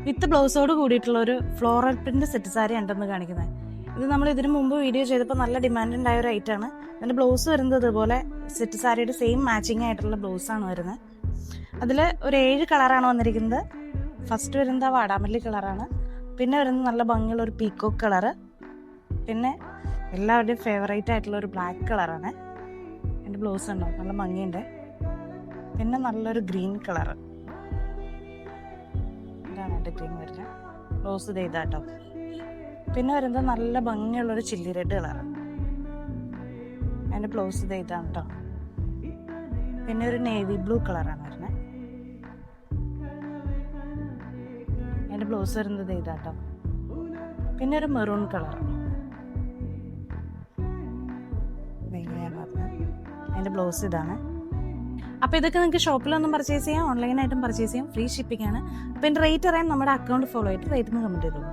വിത്ത് ബ്ലൗസോട് കൂടിയിട്ടുള്ള ഒരു floral print set sari ഉണ്ടെന്ന് കാണിക്കുന്നത്. ഇത് നമ്മൾ ഇതിനു മുമ്പ് വീഡിയോ ചെയ്തപ്പോൾ നല്ല ഡിമാൻഡ് ഉണ്ടായ ഒരു ഐറ്റമാണ്. അതിൻ്റെ ബ്ലൗസ് വരുന്നത് ഇതുപോലെ സെറ്റ് സാരിയുടെ സെയിം മാച്ചിങ് ആയിട്ടുള്ള ബ്ലൗസാണ് വരുന്നത്. അതിൽ ഒരു 7 കളറാണ് വന്നിരിക്കുന്നത്. ഫസ്റ്റ് വരുന്നത് വാടാമല്ലി കളറാണ്, പിന്നെ വരുന്നത് നല്ല ഭംഗിയുള്ള ഒരു പീക്കോക്ക് കളറ്, പിന്നെ എല്ലാവരുടെയും ഫേവറേറ്റ് ആയിട്ടുള്ള ഒരു ബ്ലാക്ക് കളറാണ്. എൻ്റെ ബ്ലൗസ് ഉണ്ടോ നല്ല ഭംഗിയുണ്ട്. പിന്നെ നല്ലൊരു ഗ്രീൻ കളറ്, ഇതാണ് എൻ്റെ ഗ്രീൻ വരുന്നത്. ബ്ലൗസ് ഇത് ഇതാട്ടോ. പിന്നെ വരുന്നത് നല്ല ഭംഗിയുള്ളൊരു ചില്ലി റെഡ് കളറ്, അതിൻ്റെ ബ്ലൗസ് ഇത് ഇതാണ് കേട്ടോ. പിന്നെ ഒരു നേവി ബ്ലൂ കളറാണ് വരുന്നത്. അതിൻ്റെ ബ്ലൗസ് വരുന്നത് ഇതാട്ടോ. പിന്നെ ഒരു മെറൂൺ കളർ, അതിൻ്റെ ബ്ലൗസ് ഇതാണ്. അപ്പോൾ ഇതൊക്കെ നിങ്ങൾക്ക് ഷോപ്പിലൊന്നും പർച്ചേസ് ചെയ്യാം, ഓൺലൈനായിട്ടും പർച്ചേസ് ചെയ്യാം, ഫ്രീ ഷിപ്പിംഗ് ആണ്. അപ്പോൾ എൻ്റെ റേറ്റ് അറിയാൻ നമ്മുടെ അക്കൗണ്ട് ഫോളോ ചെയ്തിട്ട് റേറ്റ് ഒന്ന് കമൻറ്റ് ചെയ്തോളൂ.